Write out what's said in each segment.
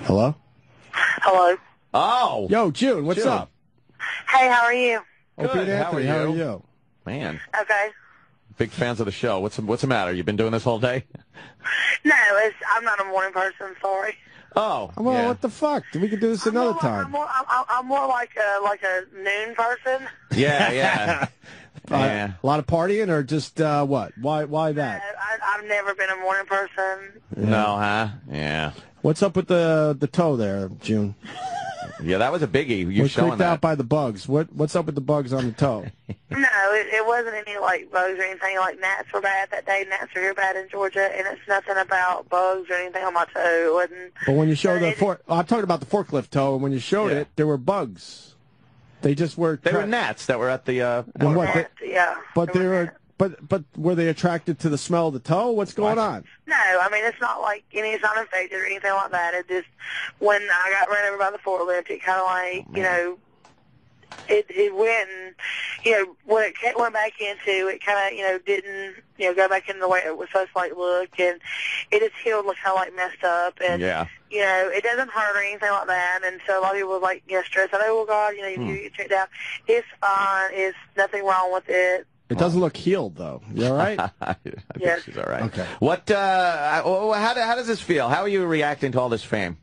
Hello? Hello. Oh. Yo, June, what's up? Hey, how are you? Opie and Anthony, how are you? Man. Okay. Big fans of the show. What's the matter? You been doing this all day? No, I'm not a morning person. Sorry. Oh. Well, yeah. what the fuck? We can do this another time. I'm more like a noon person. Yeah, yeah. A lot of partying or just what? Why that? I've never been a morning person. Yeah. No, huh? Yeah. What's up with the toe there, June? Yeah, that was a biggie. We're You're showing creeped that. out by the bugs. What's up with the bugs on the toe? No, it wasn't any like bugs or anything. Like gnats were bad that day. Gnats are here bad in Georgia, and it's nothing about bugs or anything on my toe. It wasn't. But when you show I'm talking about the forklifft toe, and when you showed it, there were bugs. They just were. They were gnats that were at the. But they were. But were they attracted to the smell of the toe? What's going on? No, I mean, it's not like it's not infected or anything like that. It just, when I got run over by the forklift, it kind of like, it went and, when it went back into, it kind of, didn't, go back into the way it was supposed to, like, look, and it just healed, kind of, like, messed up, and, it doesn't hurt or anything like that, and so a lot of people were, like, stressed out, oh, God, you need to get checked out. It's fine. It's nothing wrong with it. It doesn't look healed, though. You all right? I think she's all right. Okay. What? How does this feel? How are you reacting to all this fame?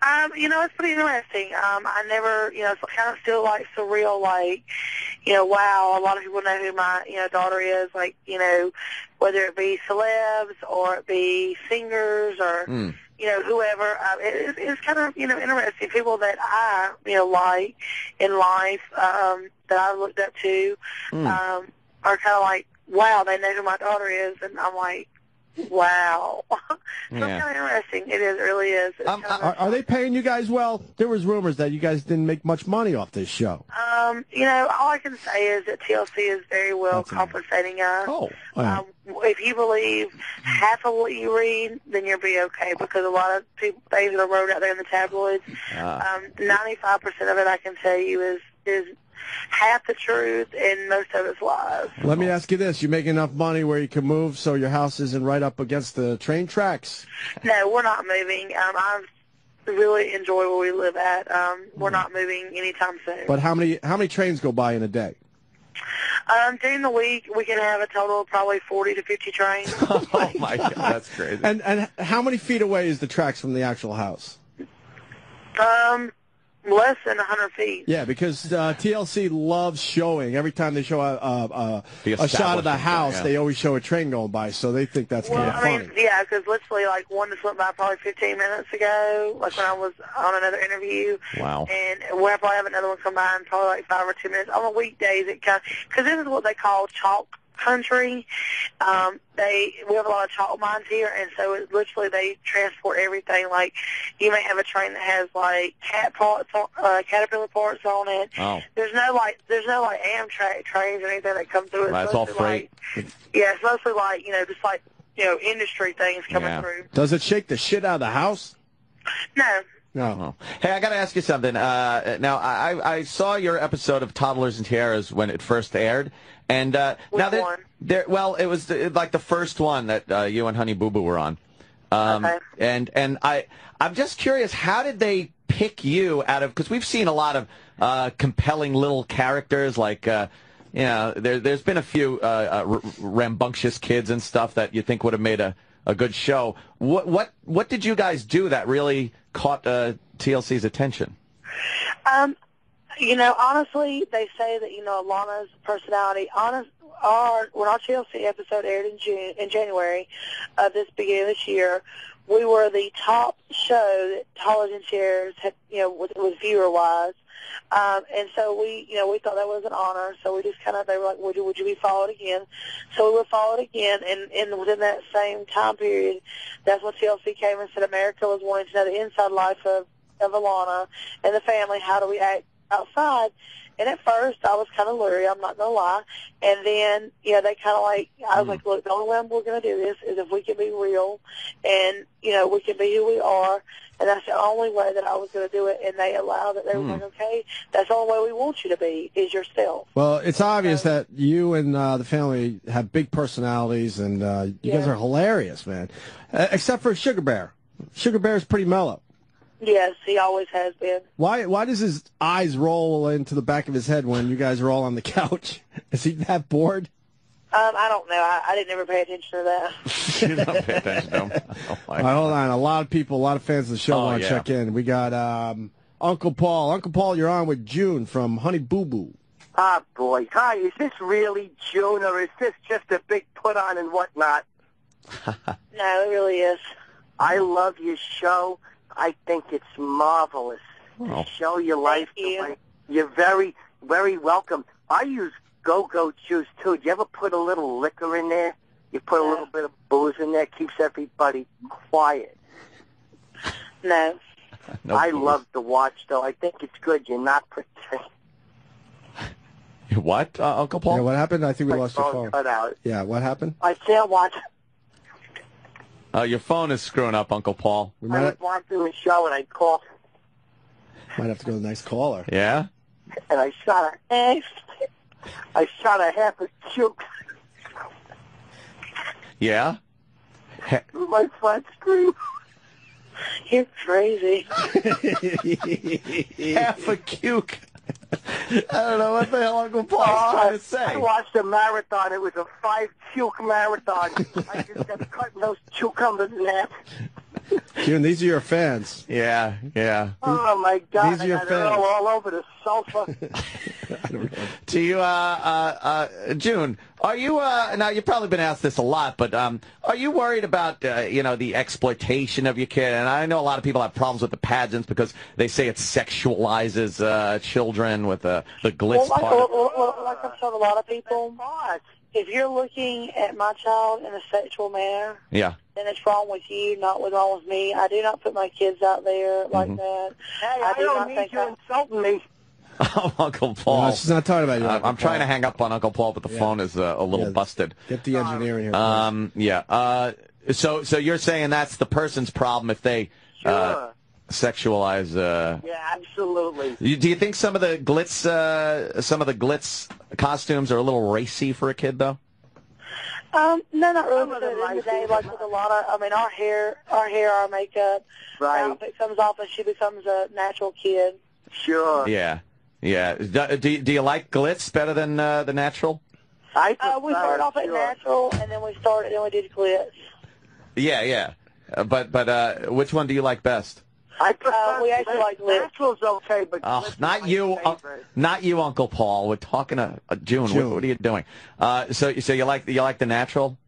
It's pretty interesting. I never, it's kind of still like surreal, like, wow, a lot of people know who my, daughter is, like, whether it be celebs or it be singers or, whoever. It's kind of, interesting. People that I, like in life, that I've looked up to, are kind of like, wow, they know who my daughter is, and I'm like, wow. So it's kind of interesting. It really is. Are they paying you guys well? There was rumors that you guys didn't make much money off this show. All I can say is that TLC is very well compensating us. Oh. If you believe half of what you read, then you'll be okay, because a lot of things that are wrote out there in the tabloids, 95% of it, I can tell you, is half the truth, and most of it's lies. Let me ask you this. You make enough money where you can move so your house isn't right up against the train tracks? No, we're not moving. I really enjoy where we live at. We're not moving anytime soon. But how many trains go by in a day? During the week, we can have a total of probably 40 to 50 trains. Oh, my God. That's crazy. And how many feet away is the tracks from the actual house? Less than 100 feet. Yeah, because TLC loves showing. Every time they show a shot of the house, they always show a train going by, so they think that's kind of funny. Yeah, because literally, like, one just went by probably 15 minutes ago, like when I was on another interview. Wow. And we'll probably have another one come by in probably like 5 or 10 minutes. On the weekdays, it kind of, because this is what they call chalk country. We have a lot of chalk mines here, and so it's literally they transport everything. Like, you may have a train that has like caterpillar parts on it. Oh. There's no like Amtrak trains or anything that come through. That's all freight. It's mostly like just like industry things coming through. Does it shake the shit out of the house? No. No. Hey, I got to ask you something. Now, I saw your episode of Toddlers and Tiaras when it first aired, and now it was like the first one that you and Honey Boo Boo were on. Okay. And I'm just curious, how did they pick you out of? Because we've seen a lot of compelling little characters, like there's been a few rambunctious kids and stuff that you think would have made a good show. What did you guys do that really caught TLC's attention? Honestly, they say that Alana's personality. When our TLC episode aired in January of this beginning of this year, we were the top show that Toddlers and Tiaras had, was viewer wise. And so we thought that was an honor. So we just they were like, would you be followed again? So we were followed again, and within that same time period, that's when TLC came and said America was wanting to know the inside life of Alana and the family. How do we act outside? And at first, I was kind of leery, I'm not going to lie. And then, they kind of I was like, look, the only way we're going to do this is if we can be real and, we can be who we are. And that's the only way that I was going to do it. And they allowed it. They were like, okay, that's the only way we want you to be, is yourself. Well, it's obvious that you and the family have big personalities, and you guys are hilarious, man. Except for Sugar Bear. Sugar Bear is pretty mellow. Yes, he always has been. Why does his eyes roll into the back of his head when you guys are all on the couch? Is he that bored? I don't know. I didn't ever pay attention to that. You don't pay attention to him. Oh, all right, hold on. A lot of people, a lot of fans of the show want to check in. We got Uncle Paul. Uncle Paul, you're on with June from Honey Boo Boo. Ah, boy. Hi, is this really June, or is this just a big put-on and whatnot? No, it really is. I love your show. I think it's marvelous. Oh. Show your life. You. You're very, very welcome. I use go-go juice, too. Do you ever put a little liquor in there? You put a little bit of booze in there, keeps everybody quiet. No. I love to watch, though. I think it's good. You're not pretending. What, Uncle Paul? Yeah, what happened? I think we My lost your phone. Cut out. Yeah, what happened? I can't watch. Your phone is screwing up, Uncle Paul. We I was watching the show, and I called. might have to go to the next caller. Yeah? And I shot a half a cube Yeah? through my flat screen. You're crazy. Half a cuke. I don't know what the hell Uncle Paul's trying to say. I watched a marathon. It was a 5-cuke marathon. I just kept cutting those cucumbers in half. June, these are your fans. Yeah. Oh, my God. These are your I got it fans. all over the sofa. I don't know. To you, June, are you, now you've probably been asked this a lot, but are you worried about, the exploitation of your kid? And I know a lot of people have problems with the pageants because they say it sexualizes children with the glitz part. Like I've told a lot of people, if you're looking at my child in a sexual manner, Yeah. then it's wrong with you, not what's wrong with me. I do not put my kids out there like that. Hey, I don't need you insulting me. Oh, Uncle Paul. No, she's not talking about you. I'm trying to hang up on Uncle Paul, but the phone is a little busted. Get the engineer in here. So you're saying that's the person's problem if they sexualize? Yeah, absolutely. Do you think some of the glitz costumes are a little racy for a kid, though? No, not really. Because at the end of the day, like with a lot of, our hair, our makeup, Right. the outfit comes off and she becomes a natural kid. Sure. Yeah. Do you like glitz better than the natural? We started off at natural, and then we did glitz. Yeah. But which one do you like best? I prefer we actually like glitz. Natural's okay, but glitz is Not my you, favorite. not you, Uncle Paul. We're talking to June. What are you doing? So you like the natural?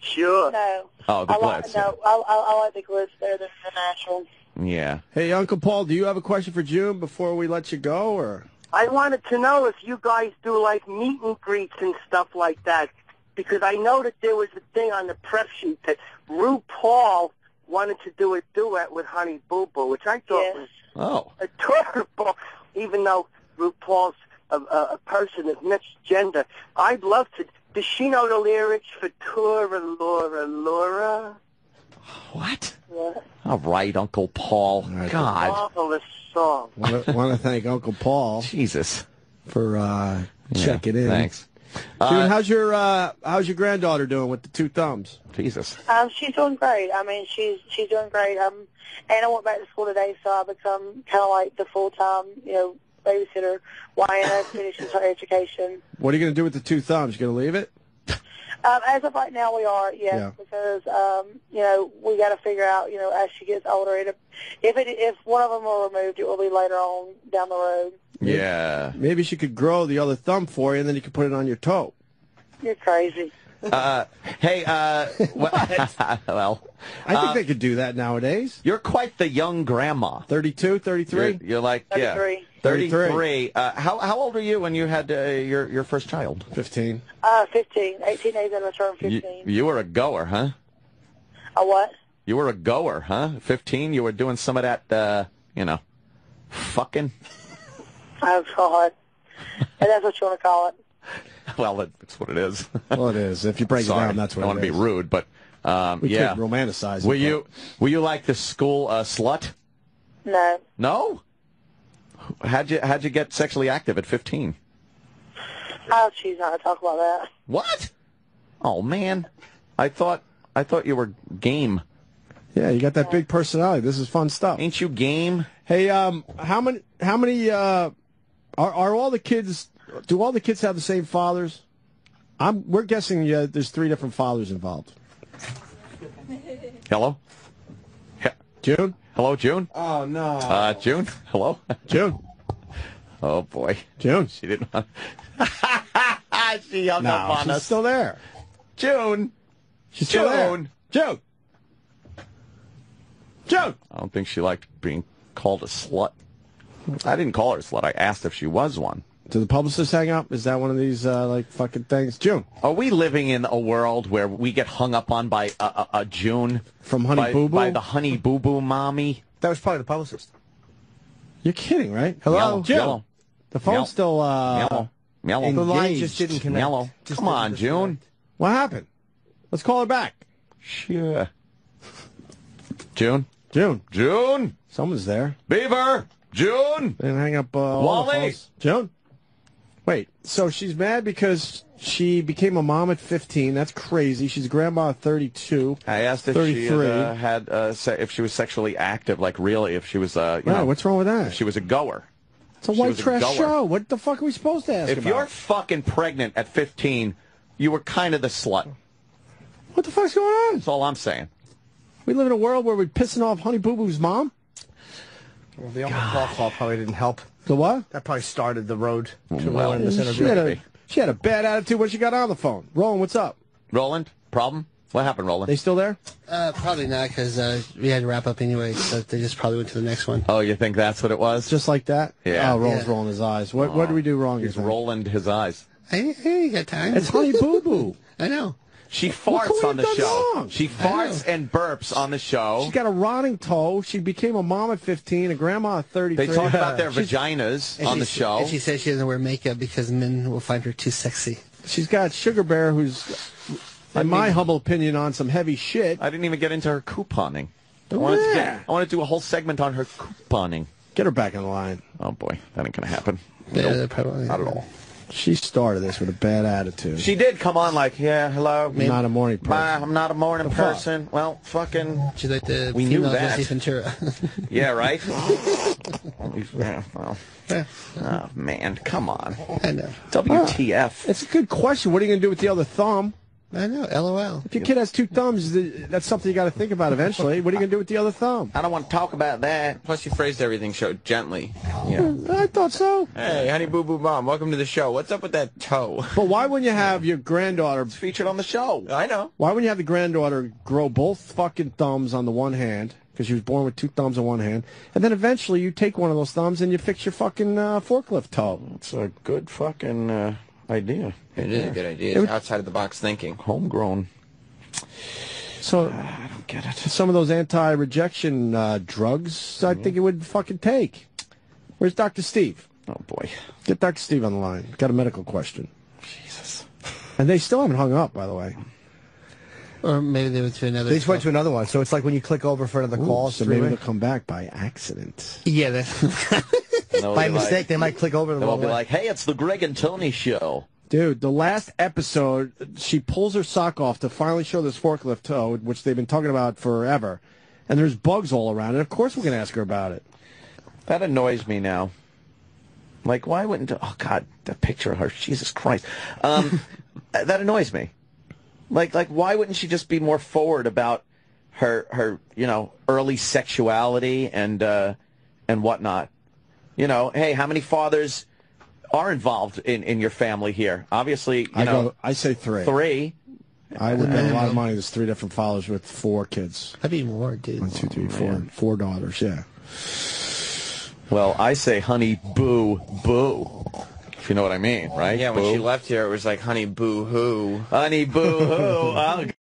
Sure. No. Oh, the glitz. I like the glitz better than the natural. Yeah. Hey, Uncle Paul, do you have a question for June before we let you go, or? I wanted to know if you guys do, like, meet and greets and stuff like that, because I know that there was a thing on the prep sheet that RuPaul wanted to do a duet with Honey Boo Boo, which I thought was adorable, even though RuPaul's a person of mixed gender. I'd love to. Does she know the lyrics for Tora Laura? What? Yeah. All right, Uncle Paul. Right. God. Marvelous song. Want to thank Uncle Paul Jesus. for checking in. Thanks. June, how's your granddaughter doing with the two thumbs? Jesus. She's doing great. She's doing great. And I went back to school today, so I become kind of like the full-time, babysitter while Anna finishes her education. What are you going to do with the two thumbs? You going to leave it? As of right now, we are, yes, because we got to figure out, as she gets older, if one of them are removed, it will be later on down the road. Yeah. Maybe she could grow the other thumb for you, and then you could put it on your toe. You're crazy. Hey, well, I think they could do that nowadays. you're quite the young grandma. 32, 33? You're like 33. 33. How old were you when you had your first child? 15. 15. 18 days in, I turned 15. You were a goer, huh? A what? You were a goer, huh? 15. You were doing some of that, fucking. Oh, God. And that's what you want to call it. Well, that's what it is. Well, it is. If you break it down, that's what I don't want to be rude, but we could romanticize it. Were you like the school slut? No. No? How'd you get sexually active at 15? I'll choose not to talk about that. What? Oh man, I thought you were game. Yeah, you got that big personality. This is fun stuff. Ain't you game? Hey, how many are all the kids? Do all the kids have the same fathers? We're guessing there's 3 different fathers involved. Hello? June? Hello, June? Oh, no. June? Hello? June? Oh, boy. June? She didn't want... She hung up on she's us. still there. June! She's still there. June! June! I don't think she liked being called a slut. I didn't call her a slut. I asked if she was one. Do the publicists hang up? Is that one of these, fucking things? June. Are we living in a world where we get hung up on by a June? From Honey Boo Boo? By the Honey Boo Boo mommy? That was probably the publicist. You're kidding, right? Hello? Yellow. June. Yellow. The phone's still, Yellow. The line just didn't connect. Yellow. Come on, June. What happened? Let's call her back. Sure. June? June. June? Someone's there. Beaver! June! Then hang up all the Wally! phones. June? Wait, so she's mad because she became a mom at 15. That's crazy. She's a grandma at 32. I asked if 33. she if she was sexually active, like really, if she was, what's wrong with that? if she was a goer. It's a white trash show. What the fuck are we supposed to ask If about? you're fucking pregnant at 15, you were kind of the slut. What the fuck's going on? That's all I'm saying. We live in a world where we're pissing off Honey Boo Boo's mom? Well, the Uncle Paul call probably didn't help. The what? That probably started the road to Well, ruin this She interview. had a bad attitude when she got on the phone. Roland, what's up? Roland, problem? What happened, Roland? They still there? Probably not, because we had to wrap up anyway, so they just probably went to the next one. Oh, you think that's what it was? Just like that? Yeah. Oh, Roland's Yeah. rolling his eyes. What did we do wrong? He's you think? rolling his eyes. I ain't got time. It's Honey Boo Boo. I know. She What farts could we on the have done show. wrong? She farts and burps on the show. She's got a rotting toe. She became a mom at 15, a grandma at 33. They talk about their vaginas on the show. And she says she doesn't wear makeup because men will find her too sexy. She's got Sugar Bear, who's, in my humble opinion, on some heavy shit. I didn't even get into her couponing. I Oh, wanted, yeah. I wanted to do a whole segment on her couponing. Get her back in line. Oh, boy. That ain't going to happen. Yeah, they're probably, Not at all. She started this with a bad attitude. She did come on like, yeah, hello. Not a morning person. I'm not a morning The fuck? person. Well, fucking... She's like the We knew female that. Jesse Ventura. Yeah, right? Yeah, well, Yeah, oh, man, come on. I know. WTF. It's a good question. What are you going to do with the other thumb? I know. LOL. If your kid has 2 thumbs, that's something you got to think about eventually. What are you going to do with the other thumb? I don't want to talk about that. Plus, you phrased everything so gently. Yeah. I thought so. Hey, Honey Boo Boo Mom, welcome to the show. What's up with that toe? But why wouldn't you have your granddaughter... Featured on the show. I know. Why wouldn't you have the granddaughter grow both fucking thumbs on the one hand, because she was born with 2 thumbs on one hand, and then eventually you take one of those thumbs and you fix your fucking forklift toe? It's a good fucking idea. It is a good idea. It's outside of the box thinking. Homegrown. So I don't get it. some of those anti-rejection drugs, I think it would fucking take. Where's Dr. Steve? Oh, boy. Get Dr. Steve on the line. Got a medical question. Jesus. And they still haven't hung up, by the way. Or maybe they went to another. They just went to another one, so it's like when you click over for another call. So maybe they'll come back by accident. Yeah, that's... By mistake, they might click over the They'll wrong be way. like, hey, it's the Greg and Tony show. Dude, the last episode, she pulls her sock off to finally show this forklift toe, which they've been talking about forever. And there's bugs all around. And, of course, we're going to ask her about it. That annoys me now. Like, why wouldn't... Oh, God, that picture of her. Jesus Christ. That annoys me. Like, why wouldn't she just be more forward about her early sexuality and whatnot? You know, hey, how many fathers are involved in your family here? Obviously, I say 3. 3. I would bet a lot of money. There's 3 different fathers with 4 kids. That'd be more, dude. 1, 2, 3, 4. 4 daughters, yeah. Well, I say Honey Boo Boo. If you know what I mean, right? Yeah, when Boo. she left here, it was like Honey Boo Hoo. Honey Boo Hoo.